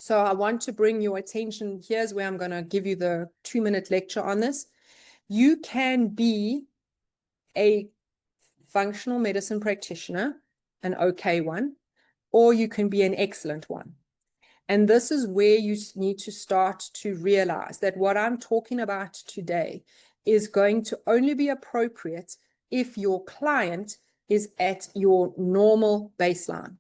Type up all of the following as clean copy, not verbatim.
So I want to bring your attention. Here's where I'm going to give you the 2-minute lecture on this. You can be a functional medicine practitioner, an okay one, or you can be an excellent one. And this is where you need to start to realize that what I'm talking about today is going to only be appropriate if your client is at your normal baseline.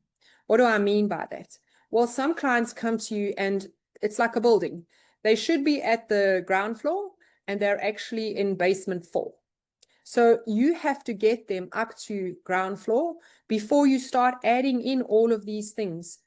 What do I mean by that? Well, some clients come to you and it's like a building. They should be at the ground floor and they're actually in basement 4. So you have to get them up to ground floor before you start adding in all of these things,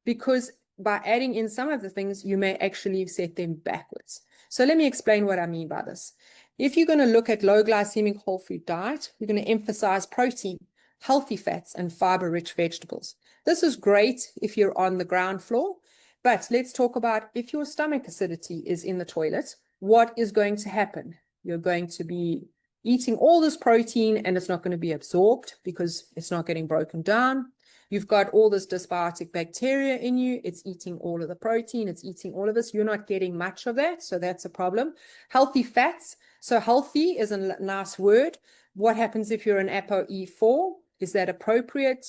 because by adding in some of the things, you may actually set them backwards. So let me explain what I mean by this. If you're going to look at low glycemic whole food diet, you're going to emphasize protein, healthy fats, and fiber-rich vegetables. This is great if you're on the ground floor, but let's talk about if your stomach acidity is in the toilet, what is going to happen? You're going to be eating all this protein and it's not going to be absorbed because it's not getting broken down. You've got all this dysbiotic bacteria in you. It's eating all of the protein. It's eating all of this. You're not getting much of that. So that's a problem. Healthy fats. So healthy is a nice word. What happens if you're an ApoE4? Is that appropriate?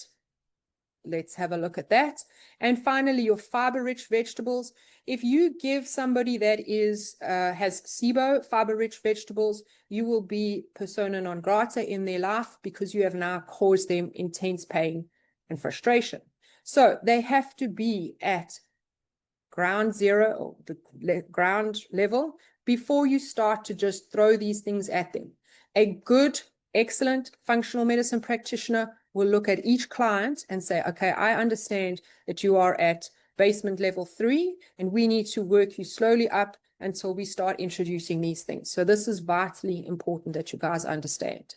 Let's have a look at that. And finally, your fiber-rich vegetables. If you give somebody that has SIBO, fiber-rich vegetables, you will be persona non grata in their life because you have now caused them intense pain and frustration. So they have to be at ground zero or the ground level before you start to just throw these things at them. A good, excellent functional medicine practitioner will look at each client and say, okay, I understand that you are at basement level 3 and we need to work you slowly up until we start introducing these things. So this is vitally important that you guys understand.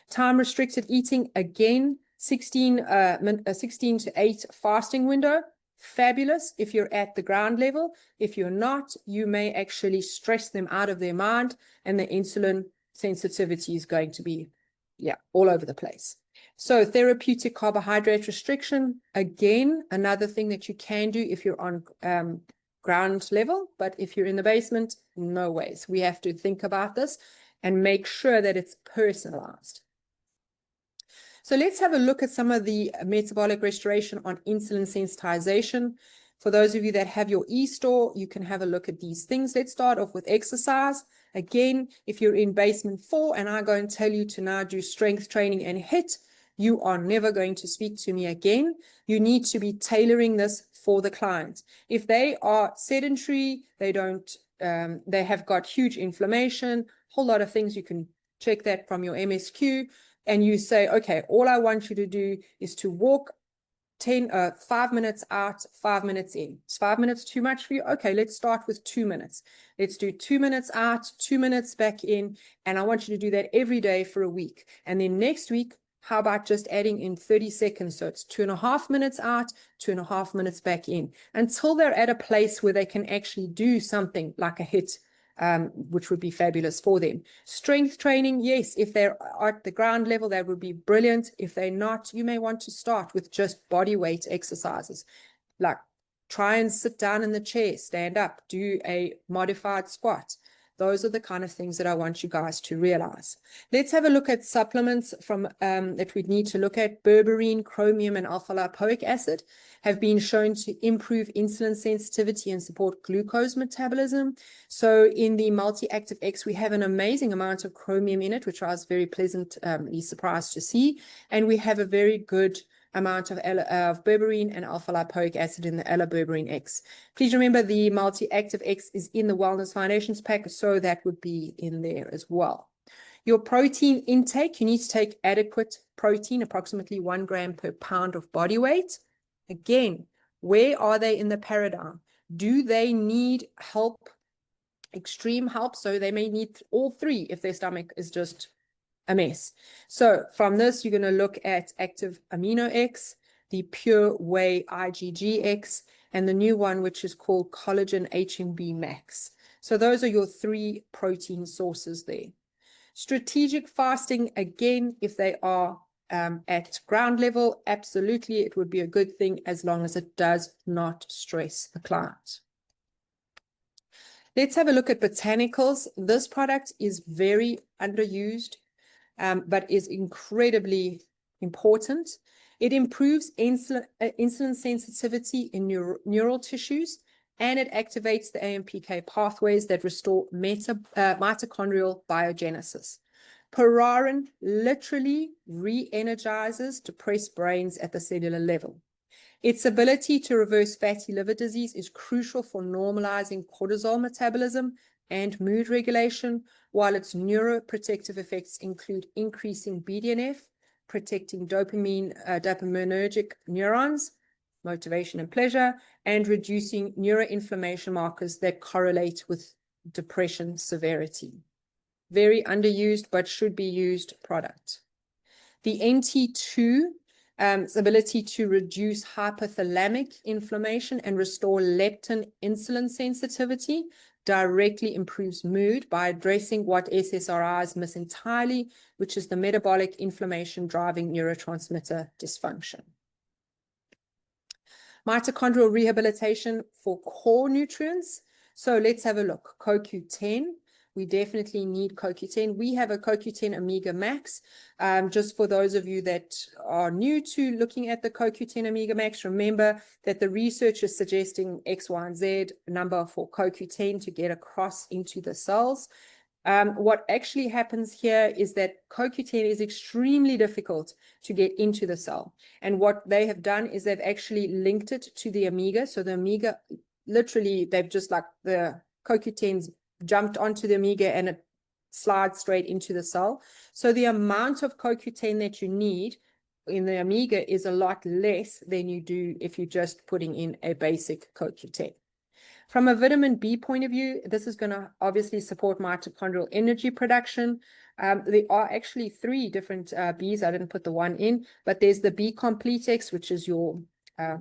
Time restricted eating, again, 16 to 8 fasting window, fabulous if you're at the ground level. If you're not, you may actually stress them out of their mind and the insulin sensitivity is going to be, all over the place. So therapeutic carbohydrate restriction, again, another thing that you can do if you're on ground level, but if you're in the basement, no ways. We have to think about this and make sure that it's personalized. So let's have a look at some of the metabolic restoration on insulin sensitization. For those of you that have your e-store, you can have a look at these things. Let's start off with exercise. Again, if you're in basement 4 and I go and tell you to now do strength training and HIIT, you are never going to speak to me again. You need to be tailoring this for the client. If they are sedentary, they have got huge inflammation, whole lot of things, you can check that from your MSQ. And you say, okay, all I want you to do is to walk 5 minutes out, 5 minutes in. Is 5 minutes too much for you? Okay, let's start with 2 minutes. Let's do 2 minutes out, 2 minutes back in. And I want you to do that every day for a week. And then next week, how about just adding in 30 seconds? So it's 2.5 minutes out, 2.5 minutes back in, until they're at a place where they can actually do something like a HIIT, which would be fabulous for them. Strength training, yes, if they're at the ground level, that would be brilliant. If they're not, you may want to start with just body weight exercises, like try and sit down in the chair, stand up, do a modified squat. Those are the kind of things that I want you guys to realize. Let's have a look at supplements from that we need to look at. Berberine, chromium, and alpha-lipoic acid have been shown to improve insulin sensitivity and support glucose metabolism. So in the Multi-Active X, we have an amazing amount of chromium in it, which I was very pleasantly surprised to see. And we have a very good amount of berberine and alpha-lipoic acid in the Berberine X. Please remember the Multi-Active X is in the Wellness Foundations pack, so that would be in there as well. Your protein intake, you need to take adequate protein, approximately 1 gram per pound of body weight. Again, where are they in the paradigm? Do they need help, extreme help? So they may need all 3 if their stomach is just a mess. So from this, you're going to look at Active Amino X, the Pure Whey IgG-X, and the new one, which is called Collagen HMB Max. So those are your 3 protein sources there. Strategic fasting, again, if they are at ground level, absolutely, it would be a good thing as long as it does not stress the client. Let's have a look at botanicals. This product is very underused, but is incredibly important. It improves insulin sensitivity in neural tissues, and it activates the AMPK pathways that restore mitochondrial biogenesis. Perarin literally re-energizes depressed brains at the cellular level. Its ability to reverse fatty liver disease is crucial for normalizing cortisol metabolism and mood regulation, while its neuroprotective effects include increasing BDNF, protecting dopaminergic neurons, motivation and pleasure, and reducing neuroinflammation markers that correlate with depression severity. Very underused, but should be used product. The NT2 its ability to reduce hypothalamic inflammation and restore leptin insulin sensitivity directly improves mood by addressing what SSRIs miss entirely, which is the metabolic inflammation driving neurotransmitter dysfunction. Mitochondrial rehabilitation for core nutrients. So let's have a look. CoQ10. We definitely need CoQ10. We have a CoQ10 Omega Max. Just for those of you that are new to looking at the CoQ10 Omega Max, remember that the research is suggesting X, Y, and Z number for CoQ10 to get across into the cells. What actually happens here is that CoQ10 is extremely difficult to get into the cell. And what they have done is they've actually linked it to the omega. So the omega, literally, they've just like the CoQ10's jumped onto the omega and it slides straight into the cell. So the amount of CoQ10 that you need in the omega is a lot less than you do if you're just putting in a basic CoQ10. From a vitamin B point of view, this is going to obviously support mitochondrial energy production. There are actually 3 different Bs. I didn't put the one in, but there's the B Complete X, which is your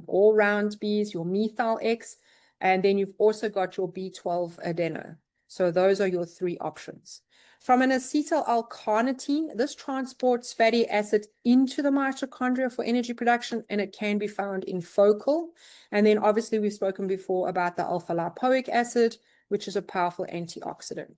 all-round Bs, your methyl X, and then you've also got your B12 adeno. So those are your 3 options. From an acetyl-L-carnitine, this transports fatty acid into the mitochondria for energy production, and it can be found in focal. And then obviously we've spoken before about the alpha-lipoic acid, which is a powerful antioxidant.